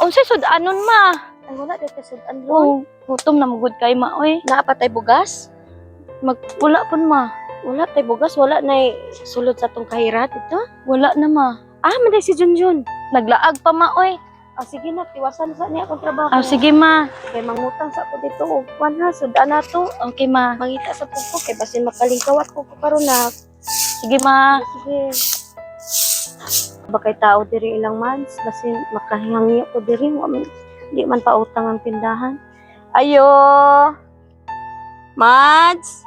Unsay sudanon ma? Ay, wala dito sudan ron. Oh, gutom na mugod kay ma oy. Naapa tay bugas? Wala pun ma. Wala tay bugas, wala na sulod sa tong kahirat ito. Wala na ma. Manday si Junjun. Naglaag pa ma oy. Sige na, tiwasan sa niya akong trabaho. Sige ma. Kay mangutang sa ako dito og na sudan na to. Okay ma. Mangita sa puko kay basin makalingkawat ko karon na. Sige ma. Sige. Bakay tao diri ilang months basin makahingi ko diri di man pa utang ang pindahan. Ayo. Mads.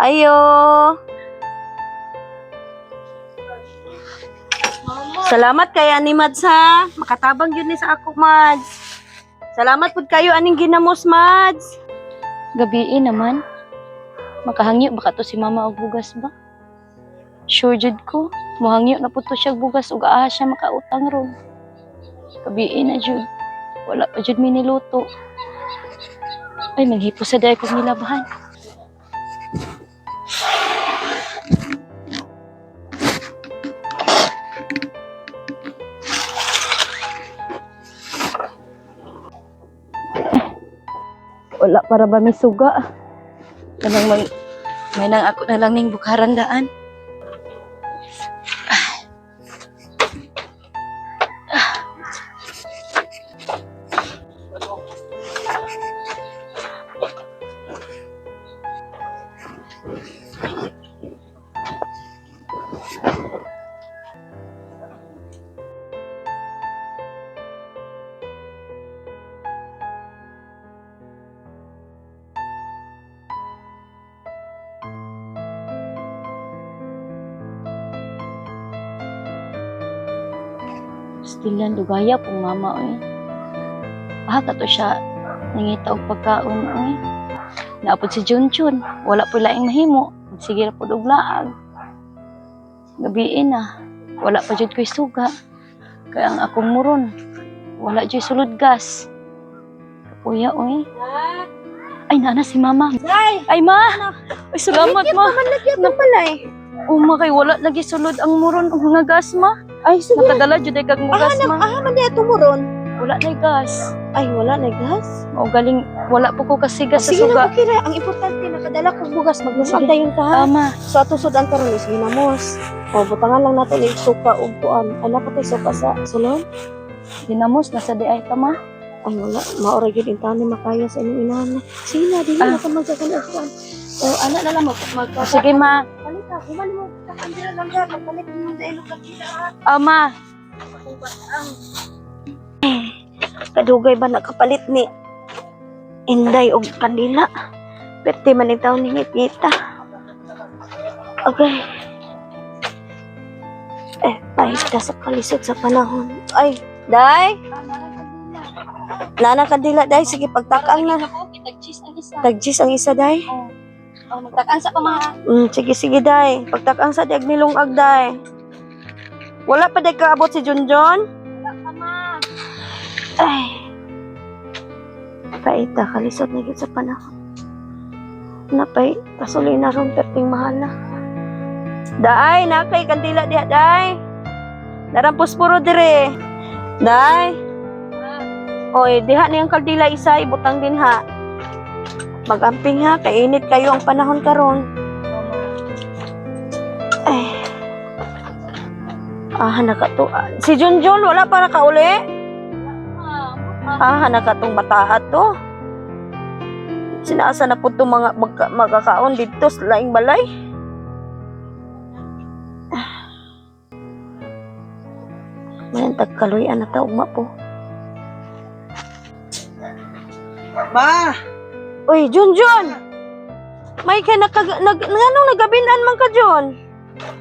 Ayo. Salamat kay ani Mads ha. Makatabang yun ni sa ako Mads. Salamat pud kayo aning ginamos Mads. Gabiin naman. Makahangyo baka to si mama og bugas ba? Sure jud ko. Mohangyo na po to siya og bugas ug aha siya makautang ron. Gabiin na jud. Wala pa jud mi niluto. Ay, maghipo sa day kong nilabahan. Wala para ba may suga? Kanang may nang ako na lang ning bukaran daan. Stilan dugaya pong mama oy. Kato siya nangita og pagkaon oy. Naapod si Junjun, wala po laing mahimo. Sige ra pud og laag. Gabiin na, wala pa jud ko'y suga. Kaya ang akong muron, wala jud sulod gas. Kapuya oy. Ay nana si mama. Ay ma. Ay salamat ma. Manlagyan mo pala eh. Uma kay wala lagi sulod ang muron og nga gas ma. Ay sige. Nakadala jud ay kag mugas ma. Man di tumuron. Wala na gas. Ay wala na gas. O galing wala po ko kasi gas sa Sige suga. na pakira. Ang importante nakadala kong bugas. Magmusag tayo ka ha. Tama. So ato sudan karon is ginamos. O butangan lang nato ni suka ug kuan. Ay napatay suka sa sulod. Dinamos nasa di ay tama. Ay wala, maora gyud intani makaya sa inyong inahan. Sige na, dili na ka magsakan og kuan. O ana na lang magka. Sige ma. Palit ka, kumali mo sa kandila lang ga, magpalit mo sa ilog kandila ha. Ma. Kadugay ba nakapalit ni Inday og kandila? Perti man itaw ni ngipita. Okay. Pahit ka sa kalisod sa panahon. Ay, Day! Nana kandila, Day. Sige, pagtakang na. Tagjis ang isa, Day. Magtakaan sa pamaha. Sige, sige, Day. Pagtakang sa diag nilungag, Day. Wala pa, Day, kaabot si Junjun? Wala pa ma. Ay. Paita, kalisod na yun sa panahon. Napay, pasuloy na ron, perting mahal na. Day, nakay, kandila diha, Day. Narampos puro dire. Day. Oy, diha niyang kandila isa, ibutang din ha. Magamping ha, kainit kayo ang panahon karon. Ay. Nakato. Si Junjun, wala pa nakauli? Nakatong bataat to. Sinasa na po itong mga magkakaon dito sa laing balay. Mayan tagkaloyan na taugma po. Ma! Uy, Junjun! May kay nganong nagabinan man ka, Jun?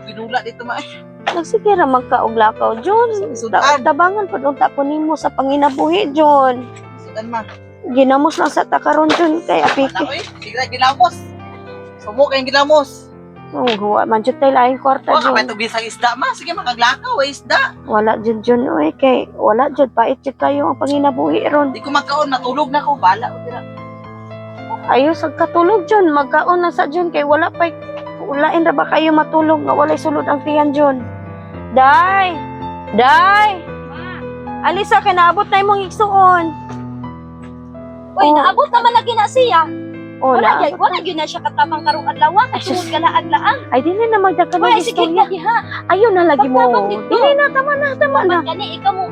Pinula dito ma. Nagsikira man ka og lakaw, Jun. Sudan. Tabangan pa doon tapo nimo sa panginabuhi, Jun. Sudan ma. Ginamos lang sa takaron, Jun. Kay apiki. Nakoy, sige na gilamos. Sumo kayong gilamos. Huwa man jud tay laing kwarta, Wa ka pa Jun. ito bisang isda ma. Sige makaglakaw isda. Wala jud, Jun. Uy, kay wala jud pait jud kayo ang panginabuhi ron. Di ko magkaon, matulog na ko. Bala ko tira. Ayos ang katulog, Jun. Magkaon na sa Jun. Kay wala pa. Ulain ra ba kayo matulog nga walay sulod ang tiyan, Jun? Day! Day! Alisa, kay naabot na imong igsuon. Uy, Oh. naabot naman na gina siya. Oh, Wala naabot. gyud na siya katabang karong adlaw. Katungod ka laag-laang. Ay, dili na magdaka Uy, ng sige istorya. ka diha. Ayun na lagi mo. Pagtabang dito. Dili na, tama na. Man kani ikaw mo.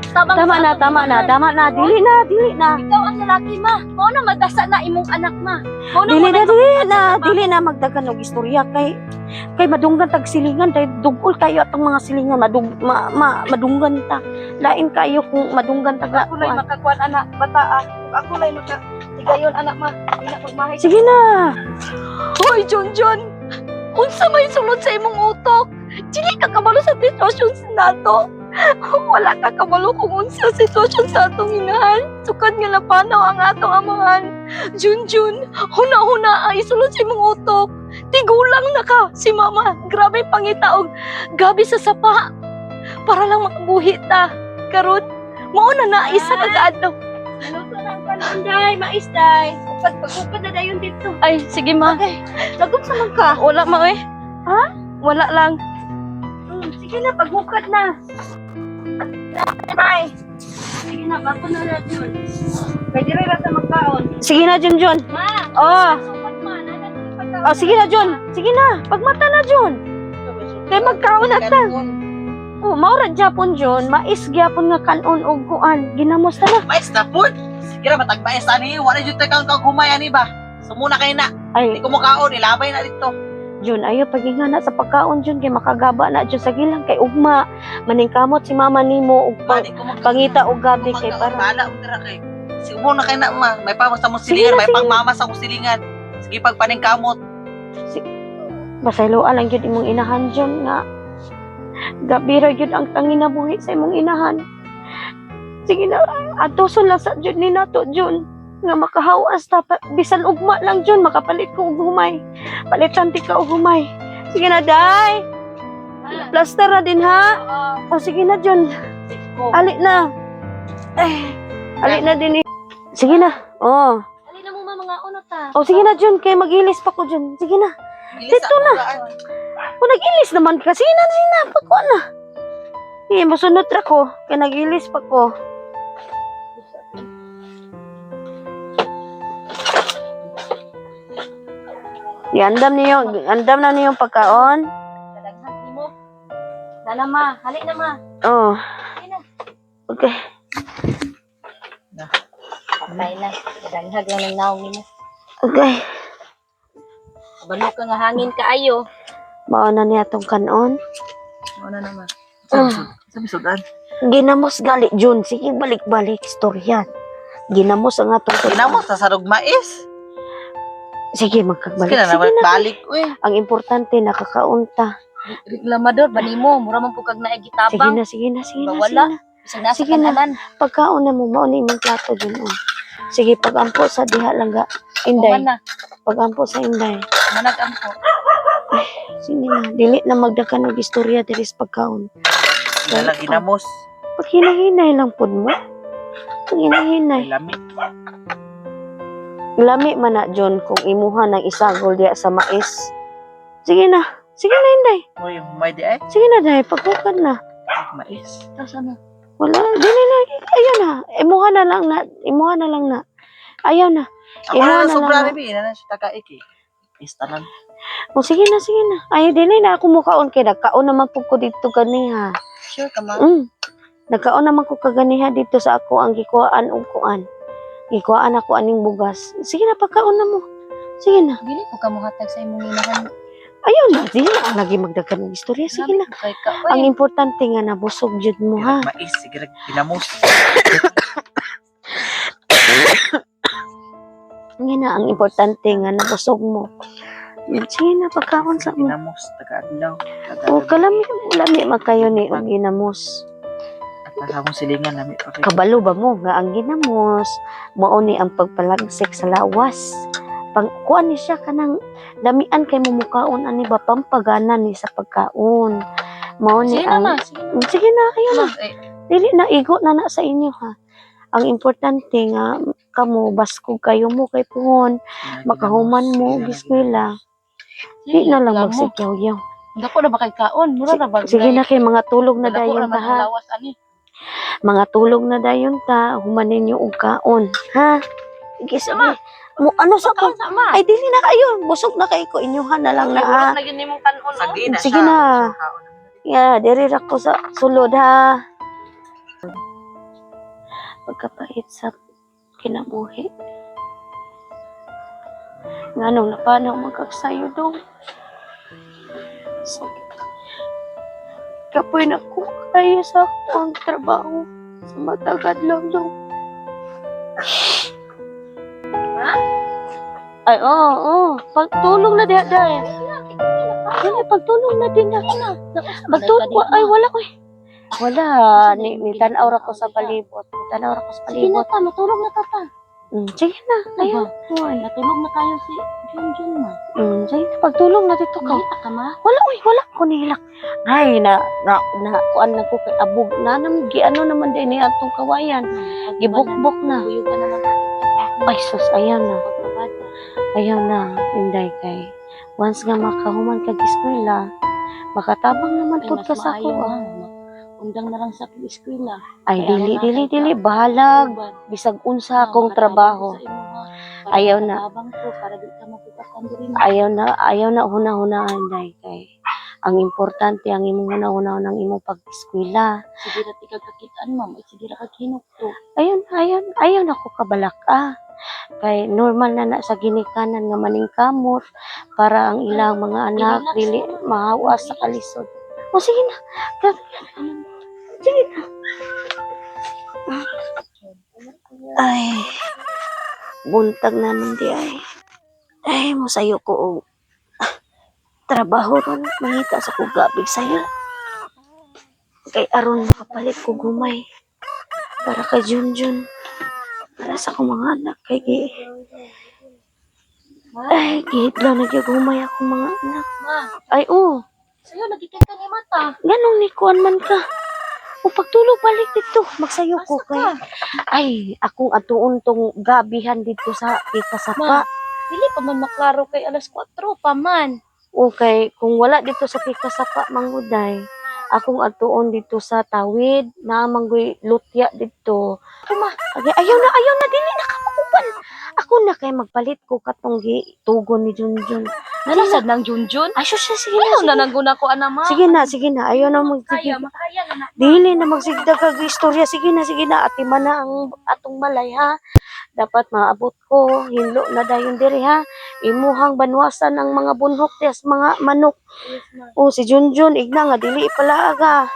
Tabang Tama sa na, atong tama na, inunan. tama na. Dili na, dili na. Ikaw ang lalaki ma. Mao na magdasa na imong anak ma. Mao na Dili na, magdasa- dili na. Dili na magdaka ng istorya kay madunggan tag silingan kay dugol kayo atong mga silingan madunggan ta. Lain kayo kung madunggan tag Ako lay lakuan. makakuan anak bataa. Ako lay maka tigayon anak ma. Ina pagmahay. Sige na. Hoy, Junjun! Unsa may sulod sa imong utok? Dili ka kabalo sa sitwasyon sa nato. Wala ka kabalo kung unsa sitwasyon sa atong inahan. Sukad nga napanaw ang atong amahan. Junjun, huna-huna ang isulod sa imong utok. Tigulang na ka si mama. Grabe pangitaog. Gabi sa sapa. Para lang makabuhi ta. Karon, mao na na isa ka kaadlaw. Luto na ang kanon day, mais day. Pagpagupad na dayon dito. Ay, sige ma. Lagot sa man ka. Wala ma eh. Ha? Wala lang. Sige na, paghukad na. Bye. Sige na, bako na na yun. Kaya dire ra sa magkaon. Sige na, Junjun. Ma! Oh. Sukat ma, nanan yung pagkaon. Oh, sige na, Jun. Sige na. Pagmata na, Jun. Kay magkaon na ta. Oh, maura Japon, Jun. Mais gyapon nga kanon og kuan. Ginamos ta na. Mais na po. Sige na, matagbaes ani. Wala dyan tayo kang humay ani ba? Sumuna kayo na. Ay, Hindi ko makaon. Ilabay na dito. Jun, ayo pagingana sa pagkaon, Jun. Kay makagaba na, Jun, sa gilang. Kay ugma. Maningkamot si mama nimo og Hindi ko makaon. pangita og gabi kay para. Bala mo tira kay. Sumuna kayo na ma. May pamas sa mong Sige silingan. na, May sige. pangmama sa mong silingan. Sige pagpaning kamot. Basaylo lang gyud imong inahan, Jun, nga gabi ra gyud ang tanginabuhi sa imong inahan. Sige na, atuson lang sa Jun ni nato, Jun. Nga makahawas ta, bisan ugma lang, Jun, makapalit ko og humay. Palitan ti ka og humay. Sige na, day. Plaster na din, ha? O, sige na, Jun. Ali na. Ali na din. Sige na. Oh. Ali na mo ma, mga unot ta. O, sige na, Jun. Kay mag-ilis pa ko, Jun. Sige na. Dito na. O, nag-ilis naman ka. Sige na. Pagkuha na. Sige, masunod ra ko. Kaya nag-ilis pa ko. Andam na niyo pagkaon. Kadaghan ni mo. Dala ma, hali na ma. Oh. Hali na. Okay. Patay na. Kadaghag lang ng naong ni mo. Okay. Balo ka nga hangin kaayo. Mao na niya tong kanon. Ano naman? Ah. Sabi sudan. Ginamos gali, Jun. Sige, balik-balik. Storya. Ginamos ang atong Ginamos sa sarog mais. Sige, Sige magkagbalik. na Sige naman. na. Balik. Uy. Ang importante, nakakaunta. Reklamador ba nimo? Mura man pug kag naay Sige gitabang. na, sige na, sige na. Bawala. Sige na. Bisag nasa Sige na. kanalan. Pagkaon na mo, mao ni imong plato, Jun. Oh. Sige, pagampo sa diha lang ga. Kuman Inday. na. Pagampo sa Inday. Manag ampo. Sige na. Dili na magdaka ng istorya diri sa pagkaon. Dala ginamos. Pag hinahinay lang pod mo. Pag hinahinay. Ay lami. Lami man na, John, kung imuha ng isagol diya sa mais. Sige na. Sige na, Inday. Uy, may di ay. Sige na, Day. Pagkukan na. Mais. Tapos ano? Wala. Dili na. Ayaw na. Imuha na lang na. Imuha na lang na. Ayaw na. Ako Imuha na na sobra lang. rin. Ano siya taka-iki. Istanan. O, sige na, sige na. Ay, dili na ako mukaon kay nagkaon naman po ko dito ganiha. Sure ka ma? Nagkaon naman ko kaganiha dito sa ako ang gikuhaan og kuan. Gikuhaan ako aning bugas. Sige na, pagkaon na mo. Sige na. Dili ko ka muhatag sa imong inahan. Ayaw na. Dili na lagi magdagan ng istorya. Sige na. Kay ka. Ang importante nga nabusog jud mo, ha? Mais. Sige na. Ginamos. Yan na, ang importante nga nabusog mo. Sige na, pagkaon sa mo. Ginamos. Taga-adlaw. O, lami makayo ni ang ginamos. Nasa akong silingan. Lami pa kayo. Kabalo ba mo nga ang ginamos? Mao ni ang pagpalagsik sa lawas. Kuan ni siya kanang lamian kay mo mukaon ani ba pampagana ni sa pagkaon. Mao ni Sige na ang ma. Sige na. Sige na kayo na. Ma, eh, Dili na igo na sa inyo, ha. Ang importante nga kamo baskog kayo mo kay puhon, makahuman mo giskwela. Di na lang reklamo. magsigyaw-yaw. Dako na ba kay kaon? Mura na ba? Sige na kay mga tulog na Dako dayon na ka, ha. lawas ani. Mga tulog na dayon ta, humanin yung ugkaon, ha? Sige, sige. Mo, ano sa ka? Sama. Ay, dili na kayo. Busog na kayo ko. Inyuhan na lang na, ha? na yun mong kanon, no? Sagdi na Sige siya. na. So, kaon na. Yeah, diri ra ko sa sulod, ha? Pagkapait sa kinabuhi. Nga nung napanaw magkaksayo daw. Kapoy na ko kaya sa akong trabaho. Sa matagad lang daw. Ay, oo. Pagtulong na diha dahil. Ay, pagtulong na din ako na. Pagtulong, ay, wala ko eh. Wala. Ni tanaw ra ko sa palibot. Ni tanaw ra ko sa Sige na palibot. ta, matulog na ta ta. Sige na. Ayun. Ay. Natulog na kayo si Junjun ma. Sige na. Pagtulong na dito ka. Nakita ka ma? Wala, uy, wala ko nilak. Ay, kuan na ko kay abog na naman, ano naman din ni atong kawayan. Gibukbok na. Buyugan na lang. Ay, sus, ayan na. Pagkabata. Ayaw na, Inday kay. Once nga makahuman kag eskwela, makatabang naman Ay, pud mas ka sa maayo ako. ma. Undang na lang sa eskwela. Ay, Kaya dili, bahalag. Bisag unsa akong trabaho. Ayaw na. Tabang ko para di ka mapukatan diri. Ayaw na huna-hunaan, Inday kay. Ang importante, ang imong huna-hunaan ang imong pag-eskwela. Sige ra tika kakitaan ma'am. Ay sige ra kaginukto. Ayaw na ko kabalak, Kay normal na sa ginikanan nga maning kamot para ang ilang mga anak Relax dili naman. mahawa sa kalisod. O sige na. Sige na. Ay. Buntag naman di ay. Ay, masayo ko og trabaho ron. Mangita sa kugabig sayo. Kay aron makapalit ko gumay. Para kay Junjun. Para sa akong mga anak. Ay, gihidlaw na gyud humay akong mga anak. Ma, Ay, sayo nagkikita ni mata. ganong ni kuan man ka. O pagtulog balik dito, magsayo ko Asa kay. ka? Ay, akong atuon tong gabihan dito sa Pikasapa. Dili pa man maklaro kay alas 4 pa man. O kay kung wala dito sa Pikasapa manguday, akong atuon dito sa Tawid, na manggoy lutya dito. Ayaw na dili na ka makuban. Ako na kay magpalit ko katong tugon ni Junjun. Nalasad ng Junjun. Ay, sus, sige Ayaw na. na nangguna ko ana ma. Sige na. Ayaw na Kaya magsigig. makaya na na. Dili na magsigdag kag istorya. Sige na. Atiman na ang atong balay, ha. Dapat maabot ko. Hinlo na dayon diri, ha. Imuhang banwasan ang mga bunhok des mga manok. Yes ma. O, si Junjun, igna nga, dili pala aga.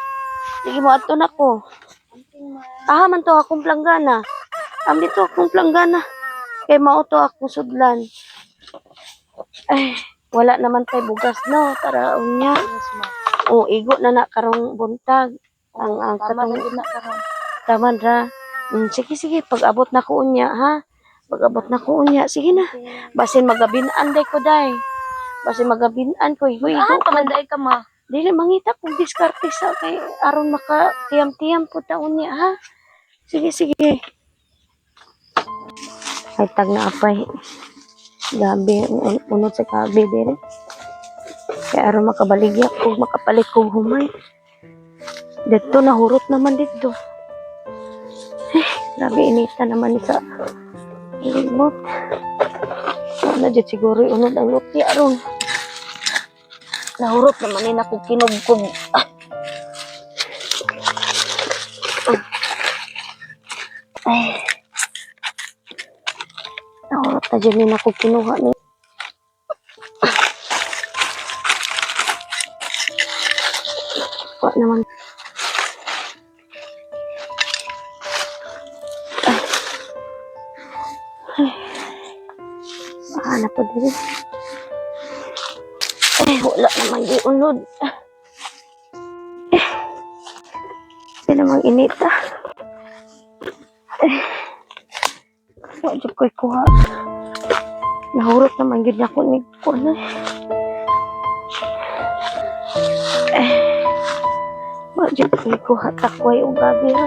Sige mo, ato na ko. Man to akong planggana. Dito akong planggana. Kay mauto akong sudlan. Ay, wala naman tay bugas, no? Para unya. Yes ma. O, igo na karong buntag. Ang Tama na katong gid na karon. taman ra. Sige, pag-abot na ko unya, ha? Pag-abot na ko unya. Sige na. Basin magabinaan day ko, day. Basin magabinaan ko. Igo. Pamanday ka ma. Dili mangita kung diskarte sa kay aron maka tiyam-tiyam po taon niya, ha? Sige. Ay, tag na apay. Gabi, unod sa gabi din. Kaya aron makabaligya ko, makapalit ko humay. Dito, nahurot naman dito. Grabe, inita naman sa limot. Sana dyan siguro unod ang lutya aron. Nahurot naman yun ako kinubkob. Ay. Nahurot na dyan yun ako kinuha ni. Wala naman. Mahanap pa din. Wala naman di unod. Hindi namang inita. Wala ko'y kuha. Nahurot naman yun ako ni Kuna. Wala ko'y kuha. Takway o gabi ha.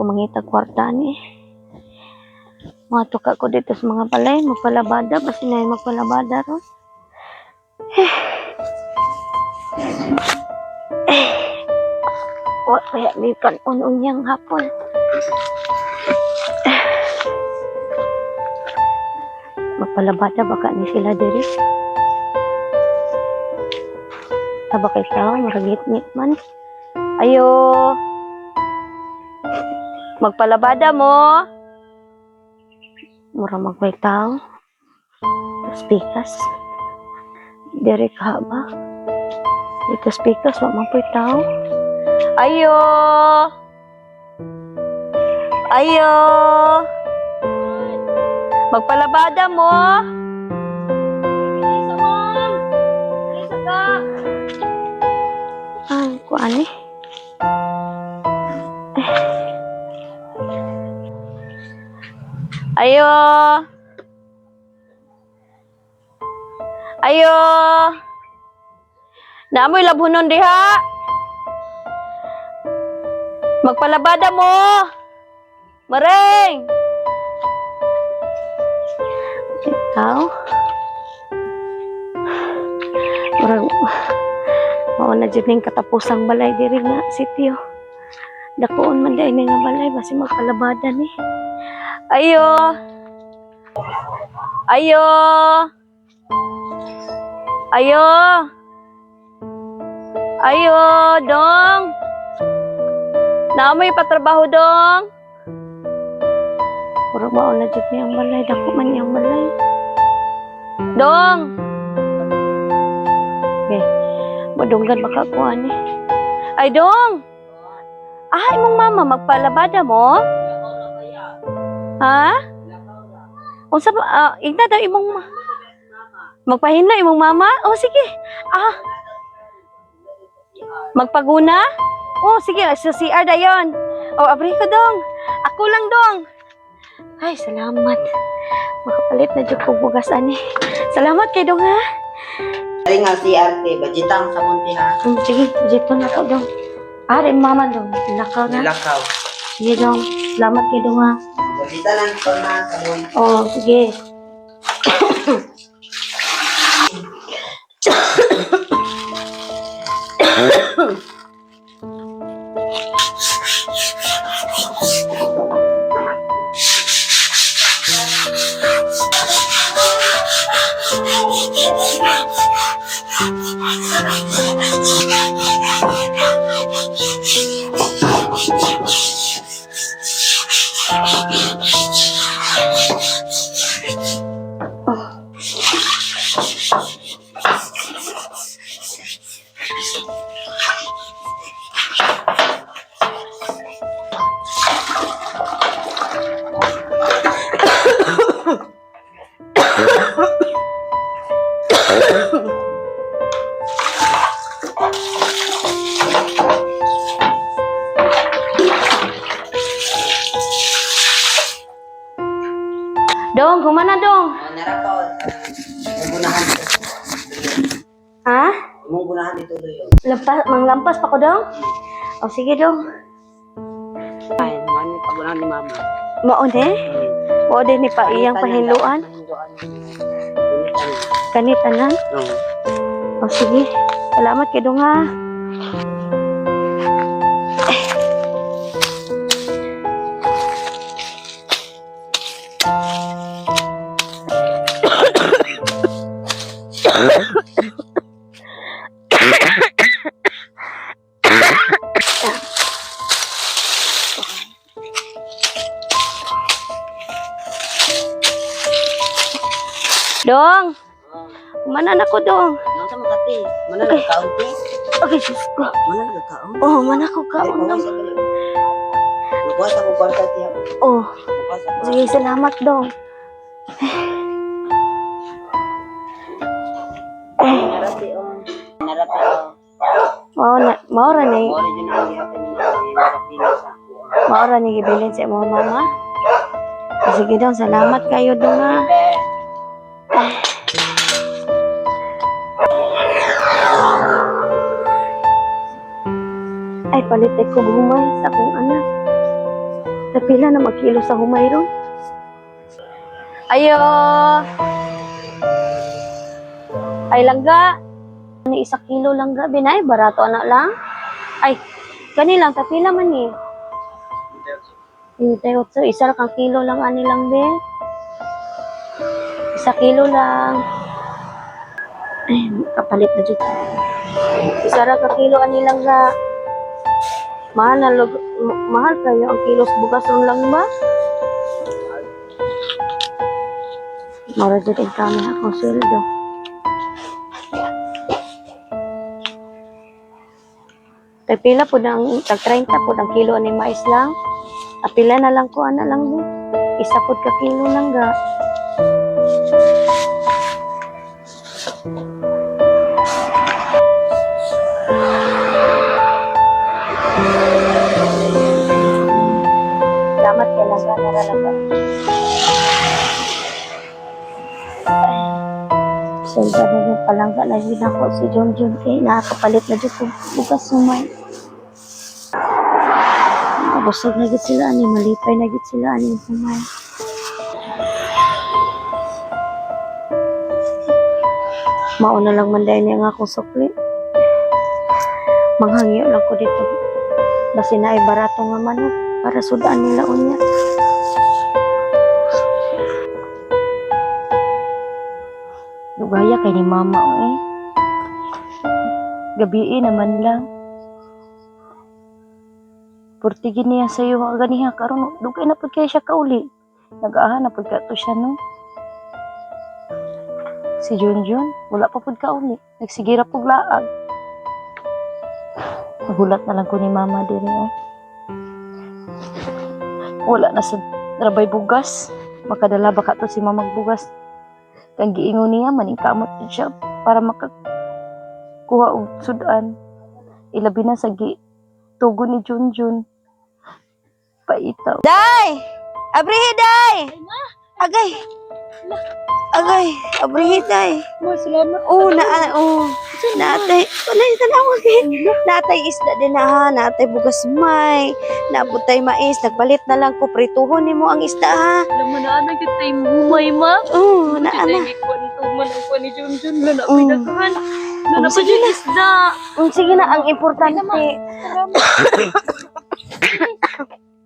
mangitag kwarta ni. Mga tuka ko dito sa mga balay, magpalabada, basta na yung magpalabada ron. Wa kaya may kanunyang hapon. Magpalabada baka ni sila diri. Taba kay tao, maragit-ngit man. Ayo. Magpalabada mo. Mura magpay tao. Spikas. Diri ka ba? Dito spikas, wa magpay tao. Ayo. Ayo. Magpalabada mo. Isa mom. Isa ka. Ay, kuan eh. Ayo. Ayo. Naamoy labhonon diha. Magpalabada mo. Mareng. Ikaw. Marang. Mauna dyan yung katapusang balay diri nga sityo. Dakoon man dahil nga balay basi magpalabada ni. Ayo. Ayo. Ayo. Ayo, dong. Naamoy patrabaho, dong. Puro mauna dyan yung balay. Dako man yung balay. Dong. Okay. Madunggan makakuha ni. Ay, dong. Ah, imong mama, magpalabada mo? Ha? Unsa ba? Igna daw imong magpahinla imong mama? Oh, sige. Ah. Magpaguna? Oh, sige. Sa CR dayon. Oh, abri ko, dong. Ako lang, dong. Ay, salamat. Makapalit na dyan ko bugas, ani. Salamat kay dong, ha? Dari nga si Arte, budgetang sa munti ha. Sige, dito na to, dong. Ah, rin mama, dong. Nakaw na. Nilakaw. Sige, dong. Salamat kay dong, ha? Budgetan lang ito na sa munti. Oh, sige. Dong, kumana, dong? Narakaw. Munggunahan ito. Ha? Munggunahan ito doon. Manglampas pa ko, dong? Oh, sige, dong. Ay, mani pagunahan ni mama. Maone? Maone ni pa iyang pahinluan? Kanitanan? Oo. Oh, sige. Salamat kay dong, ha? Dong! Manan ako, dong. Nang sa Makati. Mana nagkaunti? Okay, sus ko. Mana nagkaunti? Oh, mana ko ka, dong. Magkuha sa kong kwarta tiya. Oh, Magkuha sa sige, salamat, dong. Narati o. Narati o. Maura na Mori din ang gihapon ni Makapila sa ako. maura ni gibilin sa imong mama. Sige, dong. Salamat kayo, dong, ha? Ay, palit ko bumay sa akong anak. Napila na magkilo sa humay ron. Ayo! Ay, langga. Ni 1 kilo langga, binay. Barato anak lang. Ay, gani lang. Tapila man ni. Hintay ko. Isa kang kilo lang ani lang, be. 1 kilo lang. Ay, kapalit na dyan. Isa ka kilo ani lang ga. Mahal kayo ang kilos bugas ron lang ba? Mara dyan ang kami akong sweldo. Pila po ng tag 30 po ng kilo ni mais lang. Apila na lang ko ana lang mo. Isa po ka kilo lang ga. Salamat kay lang ga naralaga. Siyempre na yung palangga na yun ako si John kay nakakapalit na dyan kung bukas sumay. Busog na gid sila ani, malipay na gid sila ani sumay. Mauna lang man dahil niya nga akong sukli. Manghangyo lang ko dito. Basi na ay barato nga manok para sudaan nila unya. Lugaya kay ni mama eh. Gabi naman lang. Purtigin niya sa'yo ang ganiha karon dugay na pud kay siya kauli. Nag-aha na pud ka to siya no. Si Junjun, wala pa pud kauli. Nagsigira pud laag. Nagulat na lang ko ni mama diri eh. Wala na sa rabay bugas. Makadala ba ka to si mamang bugas? Kang giingon niya maning kamot pud siya para makakuha og sudan. Ilabi na sa tugo ni Junjun. Paitaw. Day! Abrihi, day! Agay! Agay! Abrihi, day! Salamat. Natay. Walay tanawag eh. Natay isda din na ha. Natay bugas may. Nabutay mais. Nagpalit na lang ko. Prituhon ni mo ang isda ha. Alam mo na, nagkita yung humay, ma. Oo, naana. Kwantuman ang kwa ni Junjun. Lala, Mm. pinagkahan. Lala pa Sige yung na. isda. Sige na, ang importante.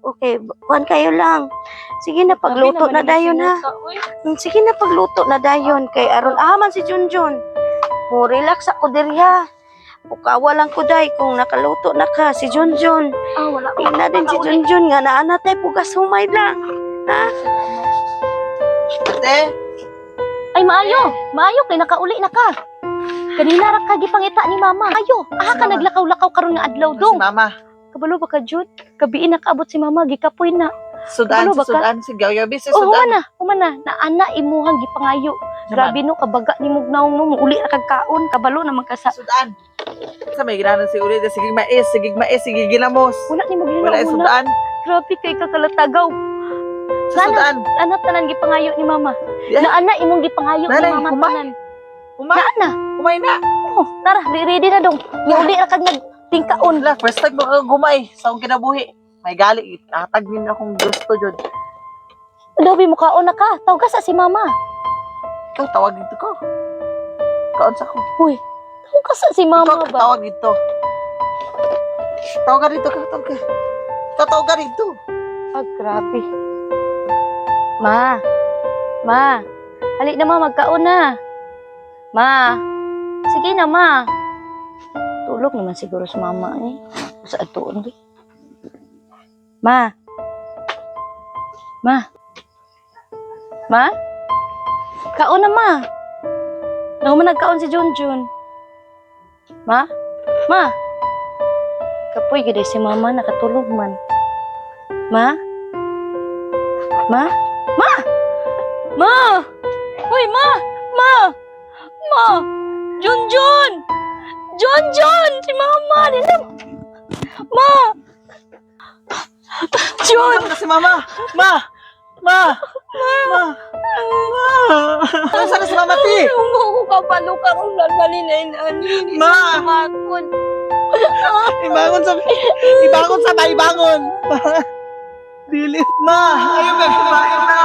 Okay, kuhan kayo lang. Sige na, pagluto na dayon ha. Sige na, pagluto na dayon. Kay aron aman si Junjun. Mo relax ako diri ha. Ukawa lang ko day kung nakaluto na ka si Junjun. Ah, wala ko. Ina din si Junjun nga naana tay pugas humay lang. Ha? Ate, Ay maayo, maayo kay nakauli na ka. Kanina ra ka gipangita ni mama. Ayo, aha ka Mama. naglakaw-lakaw karon nga adlaw si dong. mama. Kabalo ba ka Jud? Gabi nakaabot si mama gikapoy na. Sudan, Ano ba si ka? Sudan, si Gayabi, si Oh, Sudan. humana na ana imuhang gipangayo. Grabe no kabaga ni mugnaong no uli ra kag kaon, kabalo naman ka sa Sudan. Sa may ginanan si Uli, sige mais, sige ginamos. wala ni Wala mugnaong yung Sudan. Grabe kay kakalatagaw. Sa Sudan. Ana tanan gipangayo ni mama. Yeah. Na ana imong gipangayo ni Nanay, mama humay. tanan. Umay, Na ana. umay na. Oh, tara, ready na dong. Ni uli ra kag nagtingkaon. Wala, first time mo gumay sa akong kinabuhi. May gali, atag din akong gusto dyan. Adobe mo kaon na ka. Tawag ka sa si mama. Ikaw, tawag dito ko. Kaon sa ko. Uy, tawag ka sa si mama Ikaw, ba? tawag dito. Tawag ka dito ka, tawag ka. Ikaw, tawag ka dito. Ah, grabe. Ma. Ma. Hali na ma, magkaon na. Ma. Sige na ma. Tulog naman siguro si mama eh. Sa atuon di. Ma. Ma. Ma. Kaon na ma. Naman nagkaon si Junjun. Ma. Ma. Kapoy gid si mama nakatulog man. Ma. Ma. Ma. Ma. Uy, ma. Ma. Ma. Junjun. Junjun. Si mama. Nila. Ma. Jun. Ano si mama? Ma! Ma! Ma! Ma! Ano sana si mama, ti? Mo ko kapalo ka kung lalali na inani. Ma! Makon. Ibangon sa... Ibangon sa ibangon! Dili. Ma, ayaw ka kumain na.